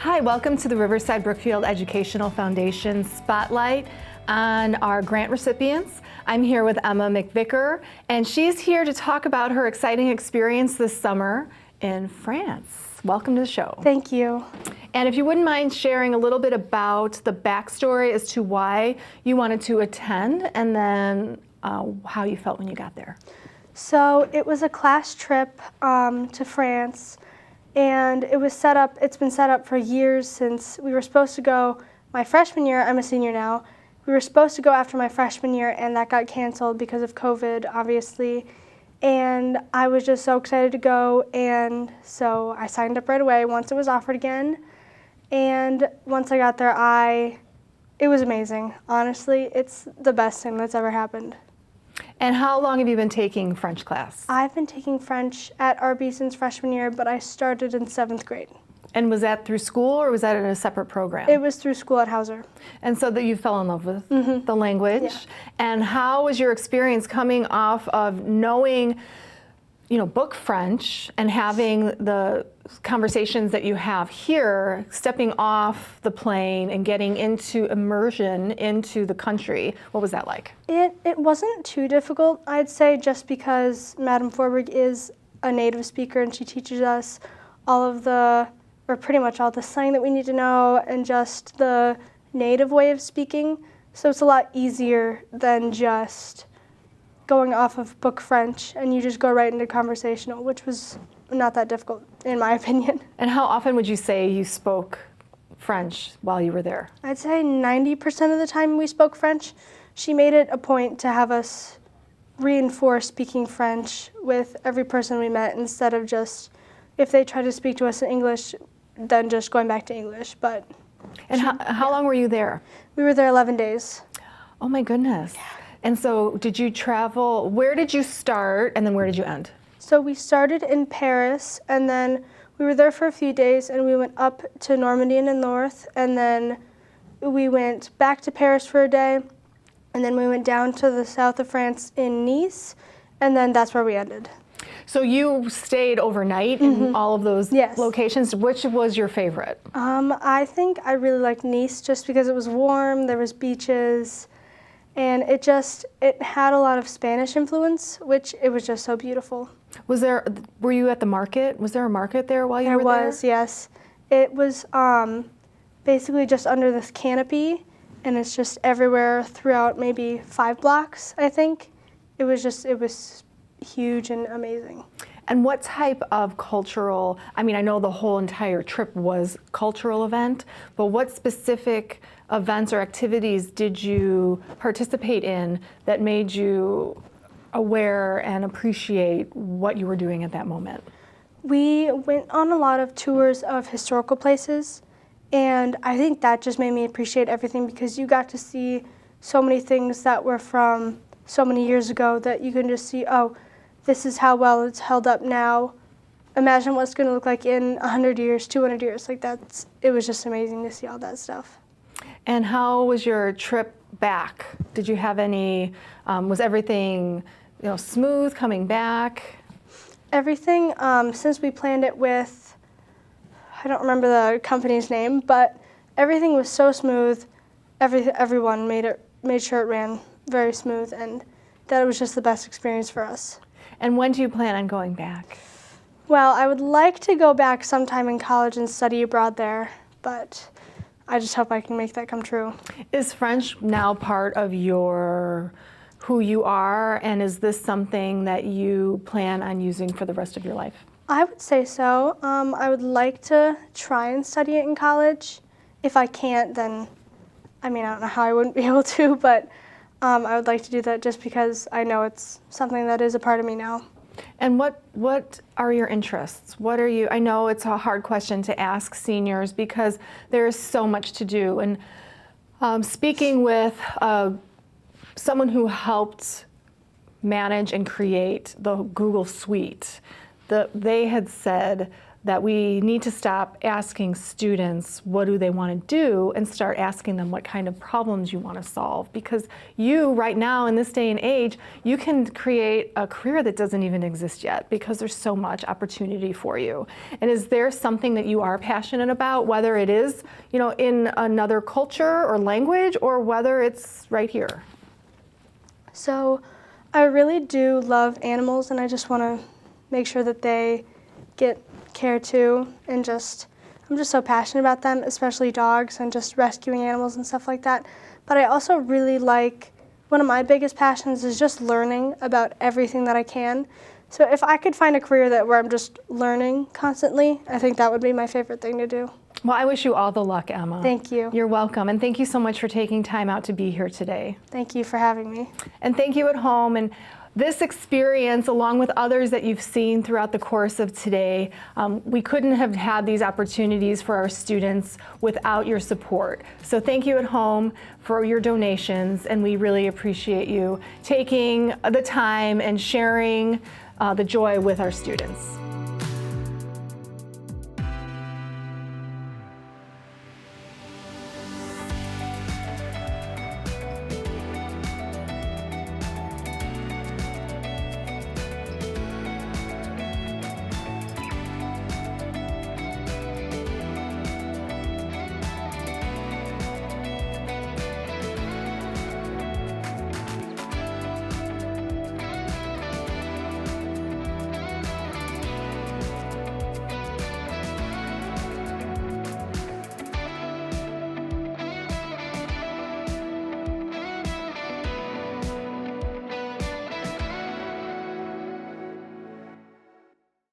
Hi, welcome to the Riverside Brookfield Educational Foundation Spotlight on our grant recipients. I'm here with Emma McVicker, and she's here to talk about her exciting experience this summer in France. Welcome to the show. Thank you. And if you wouldn't mind sharing a little bit about the backstory as to why you wanted to attend, and then how you felt when you got there. So it was a class trip to France, and it's been set up for years since we were supposed to go my freshman year. I'm a senior now. We were supposed to go after my freshman year, and that got canceled because of COVID, obviously. And I was just so excited to go, and so I signed up right away once it was offered again. And once I got there, it was amazing. Honestly, it's the best thing that's ever happened. And how long have you been taking French class? I've been taking French at RB since freshman year, but I started in 7th grade. And was that through school, or was that in a separate program? It was through school at Hauser. And so that you fell in love with the language. Yeah. And how was your experience coming off of knowing, book French and having the conversations that you have here, stepping off the plane and getting into immersion into the country? What was that like? It wasn't too difficult, I'd say, just because Madame Forberg is a native speaker and she teaches us pretty much all the slang that we need to know and just the native way of speaking. So it's a lot easier than just going off of book French and you just go right into conversational, which was not that difficult in my opinion. And how often would you say you spoke French while you were there? I'd say 90% of the time we spoke French. She made it a point to have us reinforce speaking French with every person we met instead of just, if they tried to speak to us in English, then just going back to English. And how long were you there? We were there 11 days. Oh my goodness. Yeah. And so did you travel, where did you start and then where did you end? So we started in Paris, and then we were there for a few days, and we went up to Normandy in the north, and then we went back to Paris for a day, and then we went down to the south of France in Nice, and then that's where we ended. So you stayed overnight in all of those locations. Which was your favorite? I think I really liked Nice just because it was warm, there was beaches, and it had a lot of Spanish influence, which it was just so beautiful. Were you at the market? Was there a market there while you were there? There was, yes. It was basically just under this canopy, and it's just everywhere throughout maybe 5 blocks, I think. It was huge and amazing. And what type of cultural, I know the whole entire trip was cultural event, but what specific events or activities did you participate in that made you aware and appreciate what you were doing at that moment? We went on a lot of tours of historical places, and I think that just made me appreciate everything because you got to see so many things that were from so many years ago that you can just see, oh, this is how well it's held up now. Imagine what it's going to look like in 100 years, 200 years. It was just amazing to see all that stuff. And how was your trip back? Did you have any, was everything smooth coming back? Everything, since we planned it with, I don't remember the company's name, but everything was so smooth. Everyone made sure it ran very smooth, and that it was just the best experience for us. And when do you plan on going back? Well, I would like to go back sometime in college and study abroad there, but I just hope I can make that come true. Is French now part of who you are, and is this something that you plan on using for the rest of your life? I would say so. I would like to try and study it in college. If I can't, then, I don't know how I wouldn't be able to, but I would like to do that just because I know it's something that is a part of me now. And what are your interests? I know it's a hard question to ask seniors because there is so much to do. And speaking with someone who helped manage and create the Google Suite, they had said that we need to stop asking students what do they want to do and start asking them what kind of problems you want to solve. Because you, right now in this day and age, you can create a career that doesn't even exist yet because there's so much opportunity for you. And is there something that you are passionate about, whether it is, in another culture or language, or whether it's right here? So I really do love animals, and I just want to make sure that they get care too, and I'm just so passionate about them, especially dogs and just rescuing animals and stuff like that. But I also really one of my biggest passions is just learning about everything that I can. So if I could find a career where I'm just learning constantly, I think that would be my favorite thing to do. Well, I wish you all the luck, Emma. Thank you. You're welcome, and thank you so much for taking time out to be here today. Thank you for having me. And thank you at home. And this experience, along with others that you've seen throughout the course of today, we couldn't have had these opportunities for our students without your support. So thank you at home for your donations, and we really appreciate you taking the time and sharing the joy with our students.